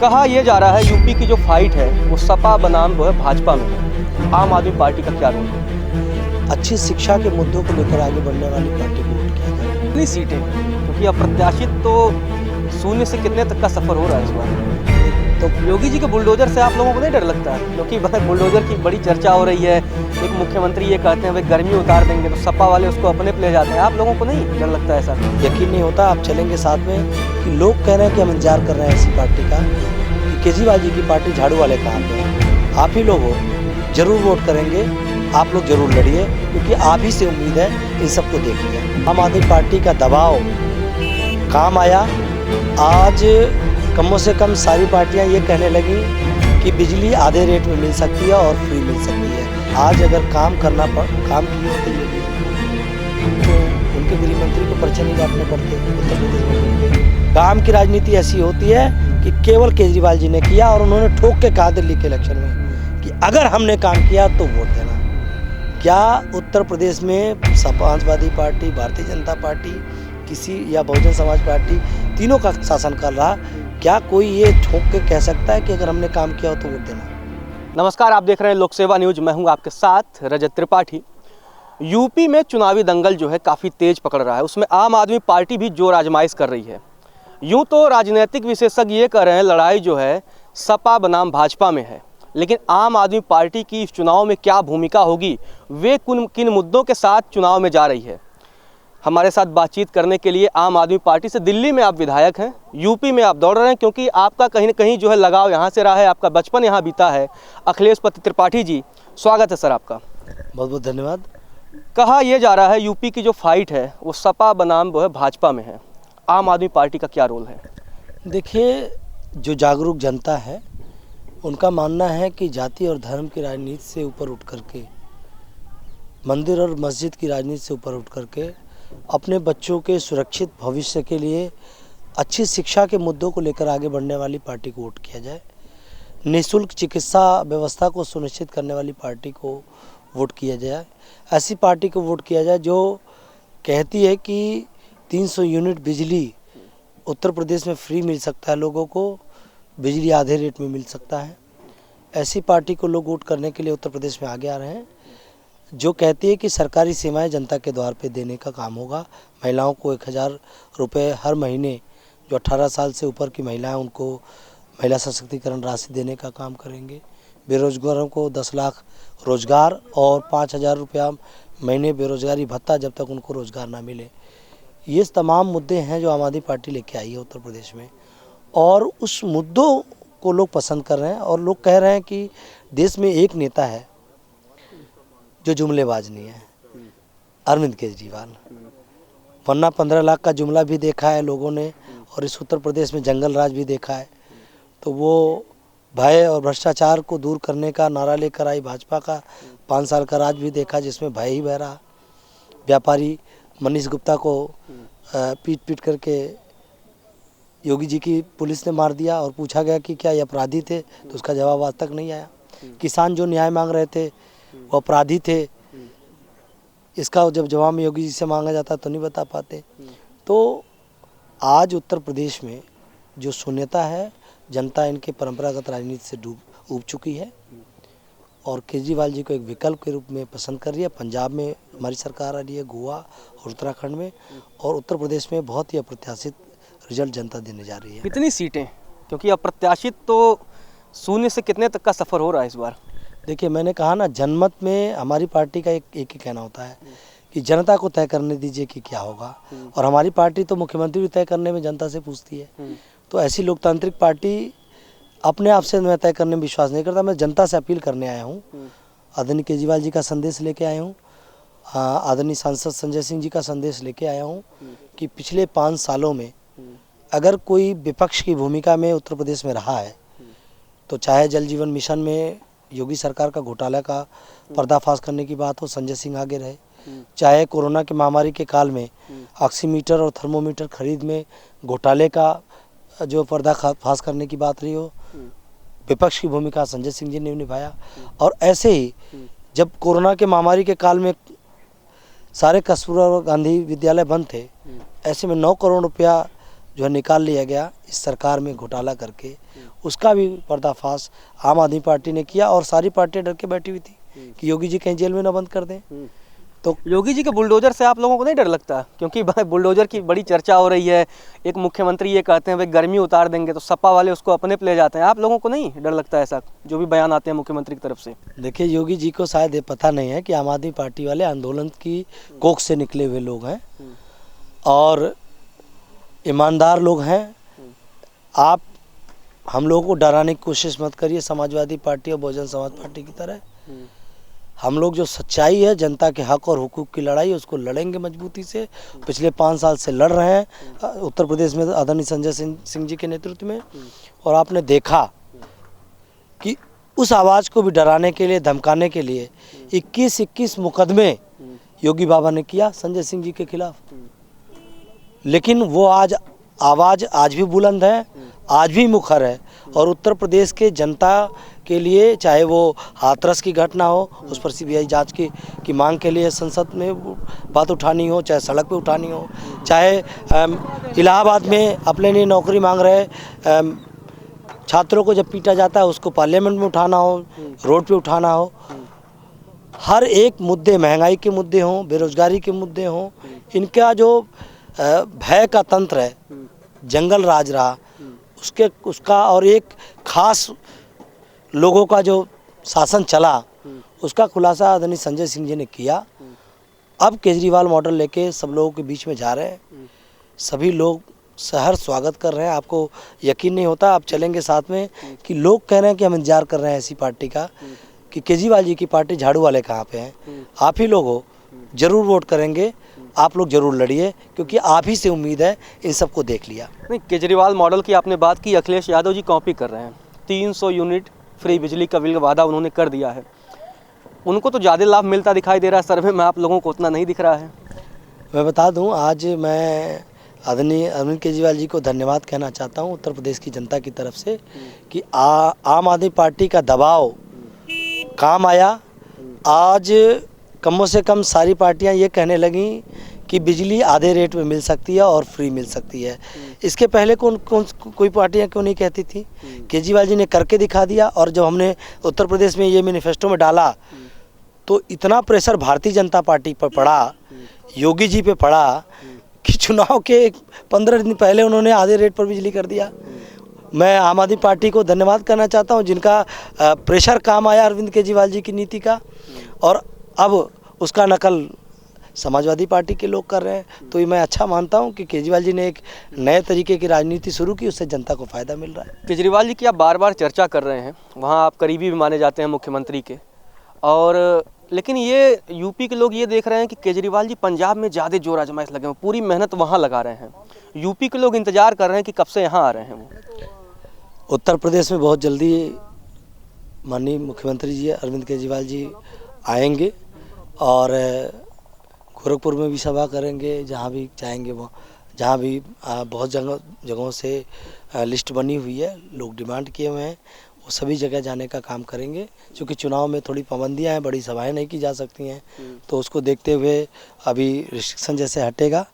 कहा यह जा रहा है यूपी की जो फाइट है वो सपा बनाम वो है भाजपा में है। आम आदमी पार्टी का क्या रोल है? अच्छी शिक्षा के मुद्दों को लेकर आगे बढ़ने वाली पार्टी को वोट किया जाए। कितनी सीटें, क्योंकि अप्रत्याशित तो शून्य से कितने तक का सफर हो रहा है इस बार। तो योगी जी के बुलडोजर से आप लोगों को नहीं डर लगता है? क्योंकि बुलडोजर की बड़ी चर्चा हो रही है। एक मुख्यमंत्री ये कहते हैं भाई गर्मी उतार देंगे, तो सपा वाले उसको अपने पे ले जाते हैं। आप लोगों को नहीं डर लगता है ऐसा? यकीन नहीं होता। आप चलेंगे साथ में कि लोग कह रहे हैं कि हम इंतजार कर रहे हैं ऐसी पार्टी का कि केजरीवाल जी की पार्टी झाड़ू वाले कहाँ पे हैं। आप ही लोग हो, जरूर वोट करेंगे, आप लोग जरूर लड़िए, क्योंकि आप ही से उम्मीद है इन सबको देखिए। आम आदमी पार्टी का दबाव काम आया। आज कम से कम सारी पार्टियां ये कहने लगी कि बिजली आधे रेट में मिल सकती है और फ्री मिल सकती है। आज अगर काम किए होते तो उनके गृह मंत्री को पर्चे नहीं काटने पड़ते उत्तर प्रदेश में। काम की राजनीति ऐसी होती है कि केवल केजरीवाल जी ने किया और उन्होंने ठोक के कहा दिल्ली के इलेक्शन में कि अगर हमने काम किया तो वोट देना। क्या उत्तर प्रदेश में समाजवादी पार्टी, भारतीय जनता पार्टी या बहुजन समाज पार्टी तीनों का शासन कर रहा, क्या कोई ये ठोक के कह सकता है कि अगर हमने काम किया हो तो वोट देना? नमस्कार, आप देख रहे हैं लोक सेवा न्यूज। मैं हूं आपके साथ रजत त्रिपाठी। यूपी में चुनावी दंगल जो है काफ़ी तेज पकड़ रहा है, उसमें आम आदमी पार्टी भी जोर आजमाइश कर रही है। यूं तो राजनीतिक विशेषज्ञ ये कह रहे हैं लड़ाई जो है सपा बनाम भाजपा में है, लेकिन आम आदमी पार्टी की इस चुनाव में क्या भूमिका होगी, वे किन मुद्दों के साथ चुनाव में जा रही है। हमारे साथ बातचीत करने के लिए आम आदमी पार्टी से, दिल्ली में आप विधायक हैं, यूपी में आप दौड़ रहे हैं क्योंकि आपका कहीं ना कहीं जो है लगाव यहाँ से रहा है, आपका बचपन यहाँ बीता है। अखिलेश पति त्रिपाठी जी, स्वागत है सर आपका। बहुत बहुत धन्यवाद। कहा यह जा रहा है यूपी की जो फाइट है वो सपा बनाम वो है भाजपा में है। आम आदमी पार्टी का क्या रोल है? देखिए, जो जागरूक जनता है उनका मानना है कि जाति और धर्म की राजनीति से ऊपर उठ करके, मंदिर और मस्जिद की राजनीति से ऊपर उठ करके अपने बच्चों के सुरक्षित भविष्य के लिए अच्छी शिक्षा के मुद्दों को लेकर आगे बढ़ने वाली पार्टी को वोट किया जाए। निःशुल्क चिकित्सा व्यवस्था को सुनिश्चित करने वाली पार्टी को वोट किया जाए। ऐसी पार्टी को वोट किया जाए जो कहती है कि 300 यूनिट बिजली उत्तर प्रदेश में फ्री मिल सकता है, लोगों को बिजली आधे रेट में मिल सकता है। ऐसी पार्टी को लोग वोट करने के लिए उत्तर प्रदेश में आगे आ रहे हैं, जो कहती है कि सरकारी सेवाएं जनता के द्वार पे देने का काम होगा। महिलाओं को 1000 रुपये हर महीने, जो 18 साल से ऊपर की महिलाएं उनको महिला सशक्तिकरण राशि देने का काम करेंगे। बेरोजगारों को 10 लाख रोजगार और 5000 रुपया महीने बेरोजगारी भत्ता जब तक उनको रोजगार ना मिले। ये तमाम मुद्दे हैं जो आम आदमी पार्टी लेके आई है उत्तर प्रदेश में, और उस मुद्दों को लोग पसंद कर रहे हैं। और लोग कह रहे हैं कि देश में एक नेता है जो जुमलेबाज नहीं है, अरविंद केजरीवाल। वरना 15 लाख का जुमला भी देखा है लोगों ने, और इस उत्तर प्रदेश में जंगल राज भी देखा है। तो वो भय और भ्रष्टाचार को दूर करने का नारा लेकर आई भाजपा का 5 साल का राज भी देखा, जिसमें भय ही भय रहा। व्यापारी मनीष गुप्ता को पीट करके योगी जी की पुलिस ने मार दिया, और पूछा गया कि क्या ये अपराधी थे, तो उसका जवाब आज तक नहीं आया। किसान जो न्याय मांग रहे थे वो अपराधी थे, इसका जब जवाब में योगी जी से मांगा जाता तो नहीं बता पाते। तो आज उत्तर प्रदेश में जो शून्यता है, जनता इनके परंपरागत राजनीति से उब चुकी है और केजरीवाल जी को एक विकल्प के रूप में पसंद कर रही है। पंजाब में हमारी सरकार आ रही है, गोवा और उत्तराखंड में, और उत्तर प्रदेश में बहुत ही अप्रत्याशित रिजल्ट जनता देने जा रही है। कितनी सीटें, क्योंकि अप्रत्याशित तो शून्य से कितने तक का सफर हो रहा है इस बार? देखिए, मैंने कहा ना, जनमत में हमारी पार्टी का एक ही कहना होता है कि जनता को तय करने दीजिए कि क्या होगा, और हमारी पार्टी तो मुख्यमंत्री भी तय करने में जनता से पूछती है। तो ऐसी लोकतांत्रिक पार्टी अपने आप से मैं तय करने में विश्वास नहीं करता। मैं जनता से अपील करने आया हूँ, आदरणीय केजरीवाल जी का संदेश लेके आया हूँ, आदरणीय सांसद संजय सिंह जी का संदेश लेके आया हूँ कि पिछले 5 सालों में अगर कोई विपक्ष की भूमिका में उत्तर प्रदेश में रहा है, तो चाहे जल जीवन मिशन में योगी सरकार का घोटाला का पर्दाफाश करने की बात हो, संजय सिंह आगे रहे, चाहे कोरोना की महामारी के काल में ऑक्सीमीटर और थर्मोमीटर खरीद में घोटाले का जो पर्दाफाश करने की बात रही हो, विपक्ष की भूमिका संजय सिंह जी ने निभाया। और ऐसे ही जब कोरोना के महामारी के काल में सारे कस्तूरबा गांधी विद्यालय बंद थे, ऐसे में 9 करोड़ रुपया जो है निकाल लिया गया इस सरकार में घोटाला करके, उसका भी पर्दाफाश आम आदमी पार्टी ने किया और सारी पार्टियां डर के बैठी हुई थी कि योगी जी कहीं जेल में ना बंद कर दें। तो योगी जी के बुलडोजर से आप लोगों को नहीं डर लगता? क्योंकि बुलडोजर की बड़ी चर्चा हो रही है। एक मुख्यमंत्री ये कहते हैं भाई गर्मी उतार देंगे, तो सपा वाले उसको अपने पे ले जाते हैं। आप लोगों को नहीं डर लगता ऐसा, जो भी बयान आते हैं मुख्यमंत्री की तरफ से? देखिए, योगी जी को शायद ये पता नहीं है कि आम आदमी पार्टी वाले आंदोलन की कोख से निकले हुए लोग हैं और ईमानदार लोग हैं। आप हम लोगों को डराने की कोशिश मत करिए समाजवादी पार्टी और बहुजन समाज पार्टी की तरह। हम लोग जो सच्चाई है, जनता के हक और हुकूक की लड़ाई, उसको लड़ेंगे मजबूती से। पिछले 5 साल से लड़ रहे हैं उत्तर प्रदेश में आदरणीय संजय सिंह जी के नेतृत्व में, और आपने देखा कि उस आवाज़ को भी डराने के लिए, धमकाने के लिए 21 मुकदमे योगी बाबा ने किया संजय सिंह जी के खिलाफ। लेकिन वो आवाज़ आज भी बुलंद है, आज भी मुखर है, और उत्तर प्रदेश के जनता के लिए, चाहे वो हाथरस की घटना हो, उस पर सीबीआई जांच की मांग के लिए संसद में बात उठानी हो, चाहे सड़क पे उठानी हो, चाहे इलाहाबाद में अपने लिए नौकरी मांग रहे छात्रों को जब पीटा जाता है उसको पार्लियामेंट में उठाना हो, रोड पे उठाना हो, हर एक मुद्दे, महंगाई के मुद्दे हों, बेरोजगारी के मुद्दे हों, इनका जो भय का तंत्र है, जंगल राज रहा, उसका और एक खास लोगों का जो शासन चला, उसका खुलासा आदरणीय संजय सिंह जी ने किया। अब केजरीवाल मॉडल लेके सब लोगों के बीच में जा रहे हैं, सभी लोग सहर स्वागत कर रहे हैं। आपको यकीन नहीं होता, आप चलेंगे साथ में, कि लोग कह रहे हैं कि हम इंतजार कर रहे हैं ऐसी पार्टी का कि केजरीवाल जी की पार्टी झाड़ू वाले कहाँ पे हैं। आप ही लोग हो, जरूर वोट करेंगे, आप लोग जरूर लड़िए, क्योंकि आप ही से उम्मीद है। इन सबको देख लिया। नहीं, केजरीवाल मॉडल की आपने बात की, अखिलेश यादव जी कॉपी कर रहे हैं। 300 यूनिट फ्री बिजली का बिल का वादा उन्होंने कर दिया है, उनको तो ज़्यादा लाभ मिलता दिखाई दे रहा है सर्वे में, आप लोगों को उतना नहीं दिख रहा है। मैं बता दूं, आज मैं आदरणीय अरविंद केजरीवाल जी को धन्यवाद कहना चाहता हूं उत्तर प्रदेश की जनता की तरफ से कि आम आदमी पार्टी का दबाव काम आया। आज कम से कम सारी पार्टियां ये कहने लगी कि बिजली आधे रेट में मिल सकती है और फ्री मिल सकती है। इसके पहले कोई पार्टियां क्यों नहीं कहती थी? केजरीवाल जी ने करके दिखा दिया। और जब हमने उत्तर प्रदेश में ये मैनिफेस्टो में डाला तो इतना प्रेशर भारतीय जनता पार्टी पर पड़ा, योगी जी पे पड़ा, कि चुनाव के 15 दिन पहले उन्होंने आधे रेट पर बिजली कर दिया। मैं आम आदमी पार्टी को धन्यवाद करना चाहता हूं, जिनका प्रेशर काम आया अरविंद केजरीवाल जी की नीति का, और अब उसका नकल समाजवादी पार्टी के लोग कर रहे हैं। तो ये मैं अच्छा मानता हूं कि केजरीवाल जी ने एक नए तरीके की राजनीति शुरू की, उससे जनता को फ़ायदा मिल रहा है। केजरीवाल जी की आप बार बार चर्चा कर रहे हैं, वहाँ आप करीबी भी माने जाते हैं मुख्यमंत्री के, और लेकिन ये यूपी के लोग ये देख रहे हैं कि केजरीवाल जी पंजाब में ज़्यादा जोर आजमाइश लगे हैं, पूरी मेहनत वहाँ लगा रहे हैं। यूपी के लोग इंतजार कर रहे हैं कि कब से यहाँ आ रहे हैं वो। उत्तर प्रदेश में बहुत जल्दी माननीय मुख्यमंत्री जी अरविंद केजरीवाल जी आएंगे और गोरखपुर में भी सभा करेंगे, जहाँ भी चाहेंगे वो, जहाँ भी बहुत जगहों से लिस्ट बनी हुई है, लोग डिमांड किए हुए हैं, वो सभी जगह जाने का काम करेंगे। क्योंकि चुनाव में थोड़ी पाबंदियां हैं, बड़ी सभाएं नहीं की जा सकती हैं, तो उसको देखते हुए अभी रिस्ट्रिक्शन जैसे हटेगा।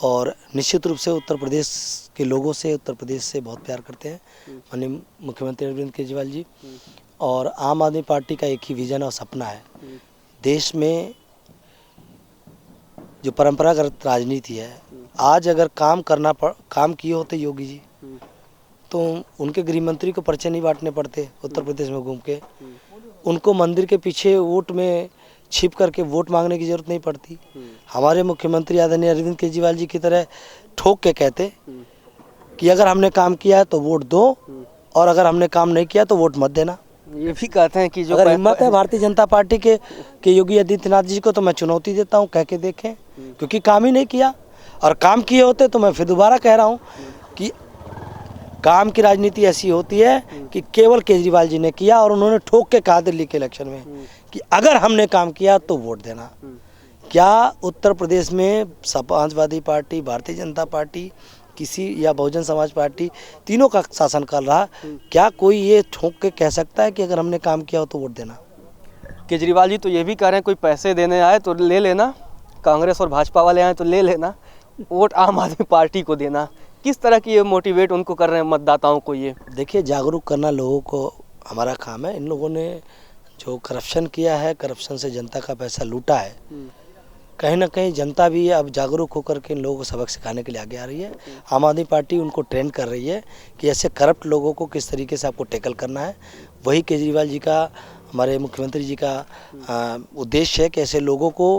और निश्चित रूप से उत्तर प्रदेश के लोगों से, उत्तर प्रदेश से बहुत प्यार करते हैं माननीय मुख्यमंत्री अरविंद केजरीवाल जी। और आम आदमी पार्टी का एक ही विजन और सपना है, देश में जो परंपरागत राजनीति है, आज अगर काम किए होते योगी जी तो उनके गृह मंत्री को पर्चे नहीं बांटने पड़ते उत्तर प्रदेश में घूम के, उनको मंदिर के पीछे वोट में छिप करके वोट मांगने की जरूरत नहीं पड़ती। हमारे मुख्यमंत्री आदरणीय अरविंद केजरीवाल जी की तरह ठोक के कहते कि अगर हमने काम किया है तो वोट दो, और अगर हमने काम नहीं किया तो वोट मत देना। ये भी कहते हैं कि जो अगर हिम्मत है भारतीय जनता पार्टी के योगी आदित्यनाथ जी को, तो मैं चुनौती देता हूँ, कह के देखें, क्योंकि काम ही नहीं किया। और काम किए होते तो मैं फिर दोबारा कह रहा हूँ कि काम की राजनीति ऐसी होती है कि केवल केजरीवाल जी ने किया, और उन्होंने ठोक के कहा दिल्ली के इलेक्शन में कि अगर हमने काम किया तो वोट देना। क्या उत्तर प्रदेश में समाजवादी पार्टी, भारतीय जनता पार्टी, किसी या बहुजन समाज पार्टी, तीनों का शासन कर रहा, क्या कोई ये ठोक के कह सकता है कि अगर हमने काम किया हो तो वोट देना? केजरीवाल जी तो ये भी कह रहे हैं कोई पैसे देने आए तो ले लेना, कांग्रेस और भाजपा वाले आए तो ले लेना, वोट आम आदमी पार्टी को देना। किस तरह की ये मोटिवेट उनको कर रहे हैं मतदाताओं को ये? देखिए, जागरूक करना लोगों को हमारा काम है। इन लोगों ने जो करप्शन किया है, करप्शन से जनता का पैसा लूटा है, कहीं ना कहीं जनता भी अब जागरूक होकर के इन लोगों को सबक सिखाने के लिए आगे आ रही है। आम आदमी पार्टी उनको ट्रेन कर रही है कि ऐसे करप्ट लोगों को किस तरीके से आपको टैकल करना है। वही केजरीवाल जी का, हमारे मुख्यमंत्री जी का उद्देश्य है कि ऐसे लोगों को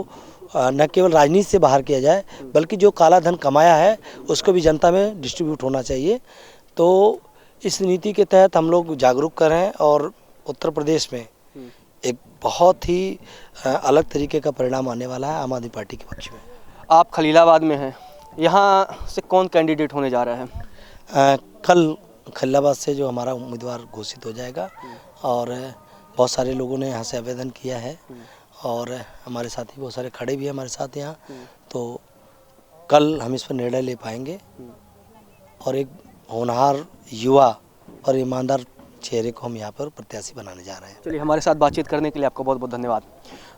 न केवल राजनीति से बाहर किया जाए, बल्कि जो काला धन कमाया है उसको भी जनता में डिस्ट्रीब्यूट होना चाहिए। तो इस नीति के तहत हम लोग जागरूक कर रहे हैं और उत्तर प्रदेश में एक बहुत ही अलग तरीके का परिणाम आने वाला है आम आदमी पार्टी के पक्ष में। आप खलीलाबाद में हैं, यहाँ से कौन कैंडिडेट होने जा रहा है? कल खलीलाबाद से जो हमारा उम्मीदवार घोषित हो जाएगा और बहुत सारे लोगों ने यहाँ से आवेदन किया है और हमारे साथी बहुत सारे खड़े भी हैं हमारे साथ यहाँ। तो कल हम इस पर निर्णय ले पाएंगे और एक होनहार युवा और ईमानदार चेहरे को हम यहाँ पर प्रत्याशी बनाने जा रहे हैं। चलिए, हमारे साथ बातचीत करने के लिए आपका बहुत बहुत धन्यवाद।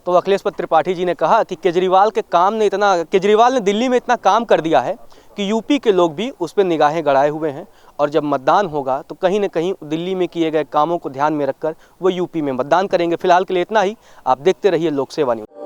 तो अखिलेश पत्र त्रिपाठी जी ने कहा कि केजरीवाल ने दिल्ली में इतना काम कर दिया है कि यूपी के लोग भी उस पर निगाहें गड़ाए हुए हैं और जब मतदान होगा तो कहीं न कहीं दिल्ली में किए गए कामों को ध्यान में रखकर वो यूपी में मतदान करेंगे। फिलहाल के लिए इतना ही। आप देखते रहिए लोक सेवा न्यूज़।